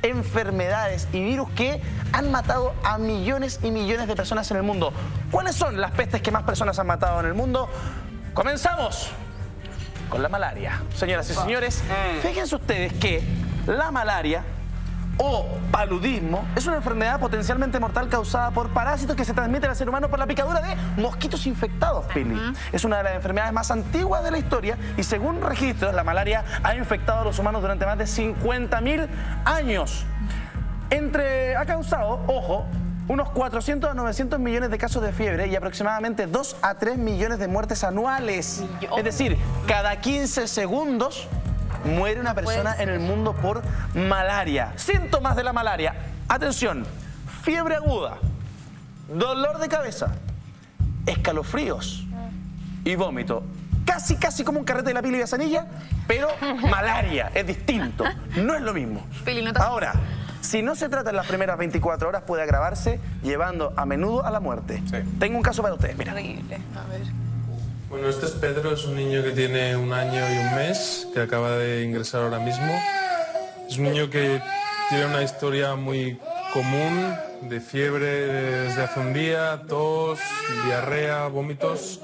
enfermedades y virus que han matado a millones y millones de personas en el mundo. ¿Cuáles son las pestes que más personas han matado en el mundo? Comenzamos con la malaria. Señoras y señores, fíjense ustedes que la malaria o paludismo es una enfermedad potencialmente mortal causada por parásitos que se transmiten al ser humano por la picadura de mosquitos infectados, Pili. Es una de las enfermedades más antiguas de la historia y según registros, la malaria ha infectado a los humanos durante más de 50.000 años. Ha causado, ojo, unos 400 a 900 millones de casos de fiebre y aproximadamente 2 a 3 millones de muertes anuales. Es decir, cada 15 segundos muere una persona en el mundo por malaria. Síntomas de la malaria. Atención, fiebre aguda, dolor de cabeza, escalofríos y vómito. Casi como un carrete de la Pili Besanilla, pero malaria, es distinto, no es lo mismo. Ahora, si no se trata en las primeras 24 horas, puede agravarse llevando a menudo a la muerte. Tengo un caso para ustedes, mira. Terrible. A ver. Bueno, este es Pedro, es un niño que tiene 1 año y 1 mes, que acaba de ingresar ahora mismo. Es un niño que tiene una historia muy común de fiebre desde hace un día, tos, diarrea, vómitos,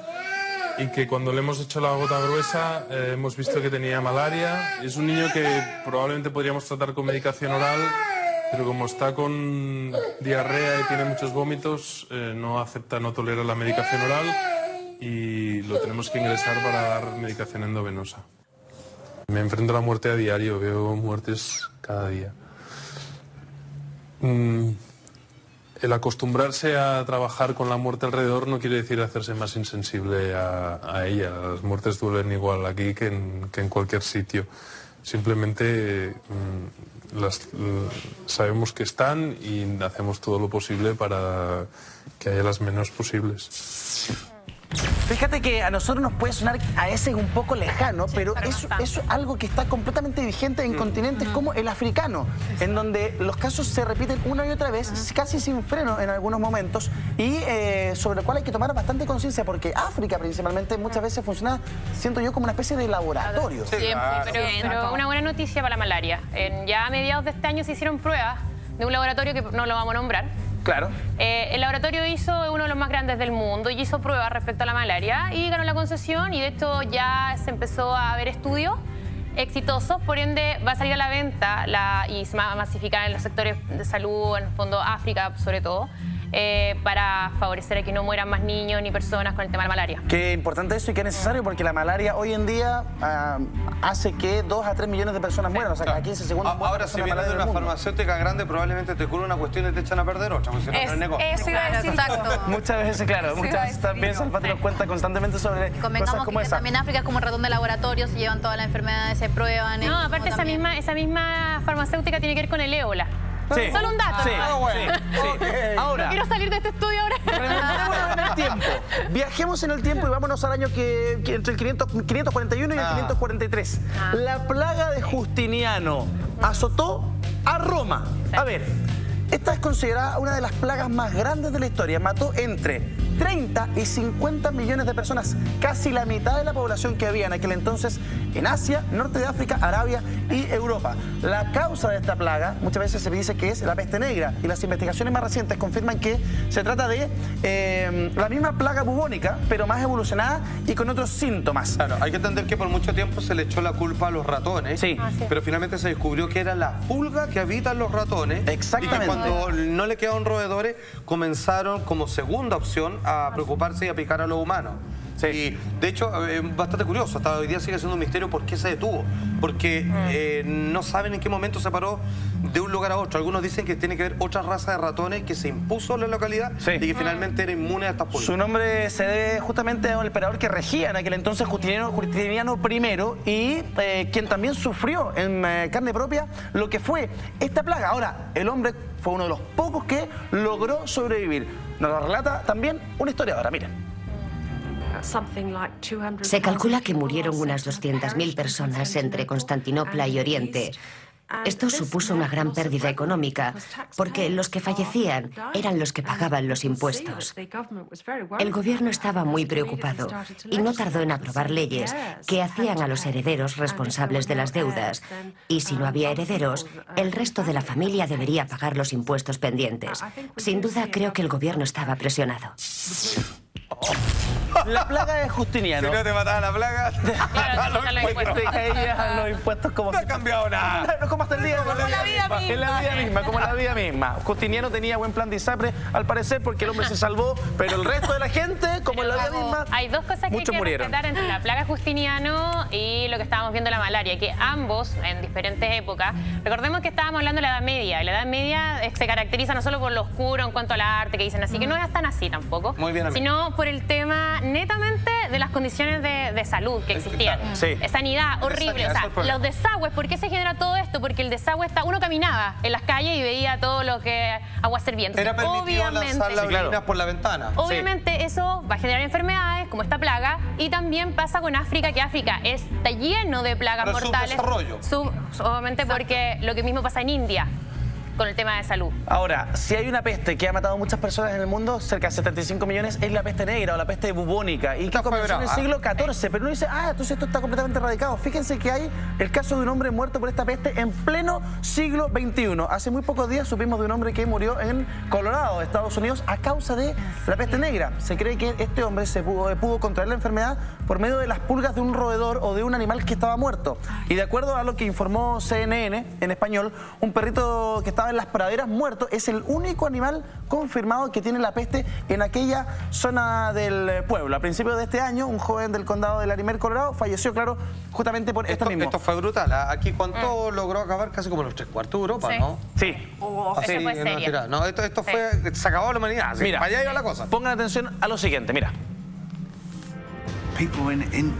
y que cuando le hemos hecho la gota gruesa hemos visto que tenía malaria. Es un niño que probablemente podríamos tratar con medicación oral, pero como está con diarrea y tiene muchos vómitos, no tolera la medicación oral y lo tenemos que ingresar para dar medicación endovenosa. Me enfrento a la muerte a diario, veo muertes cada día. El acostumbrarse a trabajar con la muerte alrededor no quiere decir hacerse más insensible a ella. Las muertes duelen igual aquí que en cualquier sitio. Simplemente sabemos que están y hacemos todo lo posible para que haya las menos posibles. Fíjate que a nosotros nos puede sonar a ese un poco lejano, pero es algo que está completamente vigente en continentes como el africano, en donde los casos se repiten una y otra vez, casi sin freno en algunos momentos, y sobre lo cual hay que tomar bastante conciencia, porque África principalmente muchas veces funciona, siento yo, como una especie de laboratorio. Pero una buena noticia para la malaria. Ya a mediados de este año se hicieron pruebas de un laboratorio que no lo vamos a nombrar. Claro. El laboratorio uno de los más grandes del mundo y hizo pruebas respecto a la malaria y ganó la concesión y de esto ya se empezó a ver estudios exitosos, por ende va a salir a la venta y se va a masificar en los sectores de salud, en el fondo África sobre todo, para favorecer a que no mueran más niños ni personas con el tema de la malaria. Qué importante eso y qué necesario, porque la malaria hoy en día hace que 2 a 3 millones de personas mueran, o sea, cada 15 segundos. Ahora, si vienes de una farmacéutica grande, probablemente te cura una cuestión y te echan a perder otra, porque si no es negocio. Eso iba a decir. Exacto. Muchas veces, claro, muchas veces también Salfate nos cuenta constantemente sobre cosas como esa. También África es como un ratón de laboratorio, se llevan todas las enfermedades, se prueban. No, aparte esa misma farmacéutica tiene que ver con el ébola. Sí. Solo un dato. Sí. Ahora, no quiero salir de este estudio ahora. remontémonos en el tiempo. Viajemos en el tiempo y vámonos al año entre el 541 y el 543. La plaga de Justiniano azotó a Roma. A ver, esta es considerada una de las plagas más grandes de la historia. Mató entre 30 y 50 millones de personas, casi la mitad de la población que había en aquel entonces en Asia, Norte de África, Arabia y Europa. La causa de esta plaga muchas veces se dice que es la peste negra y las investigaciones más recientes confirman que se trata de la misma plaga bubónica, pero más evolucionada y con otros síntomas. Claro, hay que entender que por mucho tiempo se le echó la culpa a los ratones, pero finalmente se descubrió que era la pulga que habita en los ratones. Exactamente. Y que cuando no le quedaron roedores, comenzaron como segunda opción a preocuparse y a picar a los humanos. Y de hecho, es bastante curioso, hasta hoy día sigue siendo un misterio por qué se detuvo, porque no saben en qué momento se paró de un lugar a otro. Algunos dicen que tiene que ver otra raza de ratones que se impuso en la localidad y que finalmente era inmune a estas pulgas. Su nombre se debe justamente a un emperador que regía en aquel entonces, Justiniano I, y quien también sufrió en carne propia lo que fue esta plaga. Ahora, el hombre fue uno de los pocos que logró sobrevivir. Nos lo relata también una historiadora, miren. Se calcula que murieron unas 200.000 personas entre Constantinopla y Oriente. Esto supuso una gran pérdida económica, porque los que fallecían eran los que pagaban los impuestos. El gobierno estaba muy preocupado y no tardó en aprobar leyes que hacían a los herederos responsables de las deudas. Y si no había herederos, el resto de la familia debería pagar los impuestos pendientes. Sin duda, creo que el gobierno estaba presionado. La plaga de Justiniano. Si no te mataba la plaga, Claro, los impuestos como no ha si- cambiado nada. No, como hasta el día de Como la vida misma. En la vida misma, como la vida misma. Justiniano tenía buen plan de ISAPRE, al parecer, porque el hombre se salvó, pero el resto de la gente, como en la vida misma, Hay dos cosas que hay muchos que murieron. respetar entre la plaga de Justiniano y lo que estábamos viendo la malaria, que ambos, en diferentes épocas, recordemos que estábamos hablando de la Edad Media, y la Edad Media se caracteriza no solo por lo oscuro en cuanto al arte que dicen así, que no es tan así tampoco, Muy bien, amigo. sino por el tema netamente de las condiciones de salud que existían. Sí. Sanidad horrible, Sanidad, o sea, ese es el problema. los desagües, ¿por qué se genera todo esto? Porque el desagüe uno caminaba en las calles y veía todo lo que agua serviente. Era permitido lanzar las Sí, claro. orinas por la ventana. Obviamente eso va a generar enfermedades como esta plaga, y también pasa con África, que África está lleno de plagas Pero mortales. subdesarrollo. Obviamente porque lo que mismo pasa en India con el tema de salud. Ahora, si hay una peste que ha matado a muchas personas en el mundo, cerca de 75 millones, es la peste negra o la peste bubónica, y que Esta fue comenzó en el brava, siglo XIV, pero uno dice, entonces esto está completamente erradicado. Fíjense que hay el caso de un hombre muerto por esta peste en pleno siglo XXI. Hace muy pocos días supimos de un hombre que murió en Colorado, Estados Unidos, a causa de la peste negra. Se cree que este hombre se pudo contraer la enfermedad por medio de las pulgas de un roedor o de un animal que estaba muerto. Y de acuerdo a lo que informó CNN en español, un perrito que estaba en las praderas muerto es el único animal confirmado que tiene la peste en aquella zona del pueblo. A principios de este año, un joven del condado de Larimer, Colorado, falleció, claro, justamente por esto mismo. Esto fue brutal. Aquí cuánto logró acabar casi como los 3/4 de Europa, Sí. ¿no? Sí. Así, Eso fue no, serio. tira. No, esto fue, se acabó la humanidad. Así, Mira, para allá iba la cosa. pongan atención a lo siguiente, mira.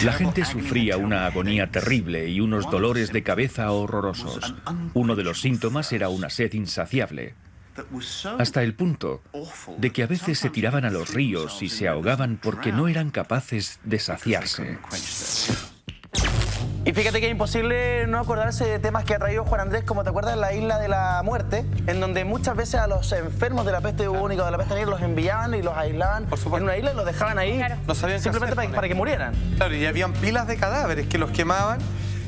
La gente sufría una agonía terrible y unos dolores de cabeza horrorosos. Uno de los síntomas era una sed insaciable, hasta el punto de que a veces se tiraban a los ríos y se ahogaban porque no eran capaces de saciarse. Y fíjate que es imposible no acordarse de temas que ha traído Juan Andrés, como te acuerdas, la Isla de la Muerte, en donde muchas veces a los enfermos de la peste bubónica o de la peste negra los enviaban y los aislaban Por supuesto. en una isla y los dejaban ahí Claro. No sabían qué simplemente hacer con para que él. murieran. Claro, y habían pilas de cadáveres que los quemaban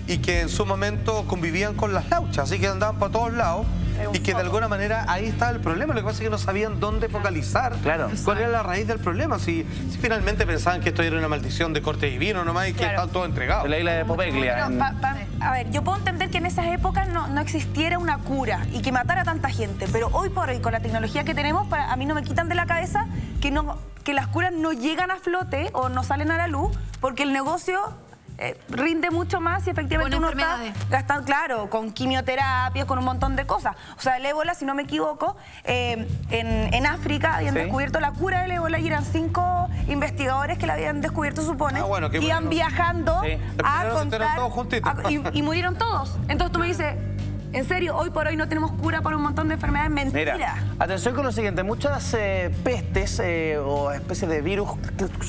y que en su momento convivían con las lauchas, así que andaban por todos lados y que de alguna manera ahí estaba el problema. Lo que pasa es que no sabían dónde focalizar. Claro. ¿Cuál era la raíz del problema? Si finalmente pensaban que esto era una maldición de corte divino nomás y que estaban todos entregados. En la isla de Popeglia. Pero, a ver, yo puedo entender que en esas épocas no existiera una cura y que matara a tanta gente, pero hoy por hoy, con la tecnología que tenemos, a mí no me quitan de la cabeza que las curas no llegan a flote o no salen a la luz porque el negocio rinde mucho más y efectivamente Con uno está enfermedades. gastando, claro, con quimioterapias, con un montón de cosas. O sea, el ébola, si no me equivoco, en África habían Sí. descubierto la cura del ébola y eran 5 investigadores que la habían descubierto, supone, bueno, qué iban bueno. viajando Sí. a Primero se enteraron contar todos juntitos. y murieron todos. Entonces tú me dices, en serio, hoy por hoy no tenemos cura para un montón de enfermedades. Mentira. Mira, atención con lo siguiente, muchas pestes o especies de virus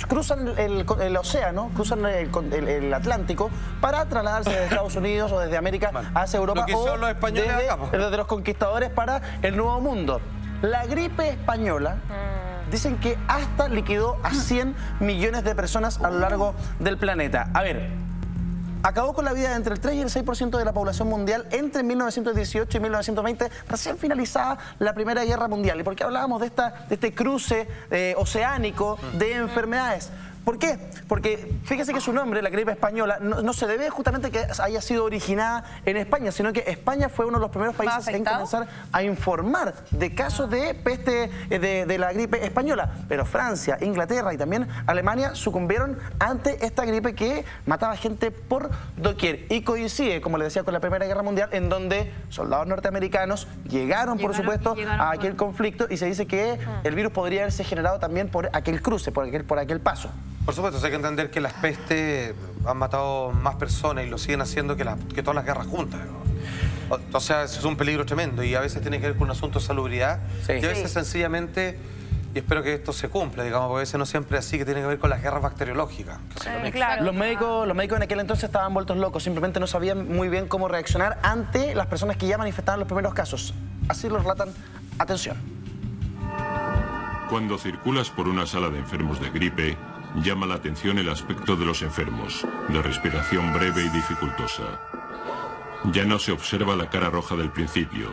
cruzan el océano, cruzan el Atlántico para trasladarse desde Estados Unidos o desde América hacia Europa Lo que hicieron los españoles acá, po. desde los conquistadores para el Nuevo Mundo. La gripe española dicen que hasta liquidó a 100 millones de personas a lo largo del planeta. A ver, acabó con la vida de entre el 3 y el 6% de la población mundial entre 1918 y 1920, recién finalizada la Primera Guerra Mundial. ¿Y por qué hablábamos de este cruce oceánico de enfermedades? ¿Por qué? Porque fíjese que su nombre, la gripe española, no se debe justamente que haya sido originada en España, sino que España fue uno de los primeros países en afectado? comenzar a informar de casos de peste de la gripe española. Pero Francia, Inglaterra y también Alemania sucumbieron ante esta gripe que mataba gente por doquier. Y coincide, como les decía, con la Primera Guerra Mundial, en donde soldados norteamericanos llegaron por supuesto, a aquel conflicto y se dice que el virus podría haberse generado también por aquel cruce, por aquel paso. Por supuesto, hay que entender que las pestes han matado más personas y lo siguen haciendo que todas las guerras juntas. O sea, eso es un peligro tremendo y a veces tiene que ver con un asunto de salubridad Sí. y a veces sencillamente Y espero que esto se cumpla, digamos, porque a veces no siempre es así, que tiene que ver con las guerras bacteriológicas. Claro. Los médicos en aquel entonces estaban vueltos locos, simplemente no sabían muy bien cómo reaccionar ante las personas que ya manifestaban los primeros casos. Así lo relatan. Atención. Cuando circulas por una sala de enfermos de gripe, llama la atención el aspecto de los enfermos, de respiración breve y dificultosa. Ya no se observa la cara roja del principio,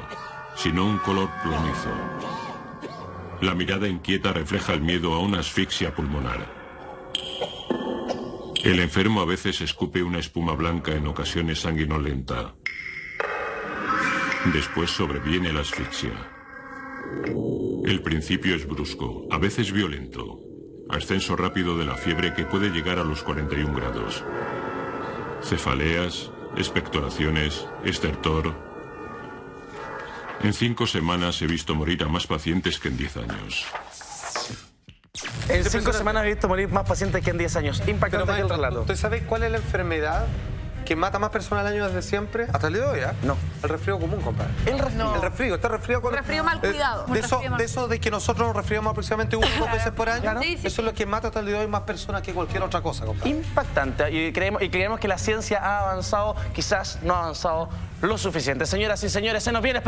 sino un color plomizo. La mirada inquieta refleja el miedo a una asfixia pulmonar. El enfermo a veces escupe una espuma blanca, en ocasiones sanguinolenta. Después sobreviene la asfixia. El principio es brusco, a veces violento. Ascenso rápido de la fiebre que puede llegar a los 41 grados. Cefaleas, expectoraciones, estertor. En 5 semanas he visto morir a más pacientes que en 10 años. En 5 semanas he visto morir más pacientes que en 10 años. Impactante aquel relato. ¿Usted sabe cuál es la enfermedad que mata más personas al año desde siempre? Hasta el día de hoy, ¿eh? No. El resfrío común, compadre. El resfrío. El resfrío. ¿Está resfriado con Resfrío mal cuidado. De eso de que nosotros nos resfriamos aproximadamente 1 o 2 veces por año. Claro. Sí, sí. Eso es lo que mata hasta el día de hoy más personas que cualquier otra cosa, compadre. Impactante. Y creemos que la ciencia ha avanzado, quizás no ha avanzado lo suficiente. Señoras y señores, se nos viene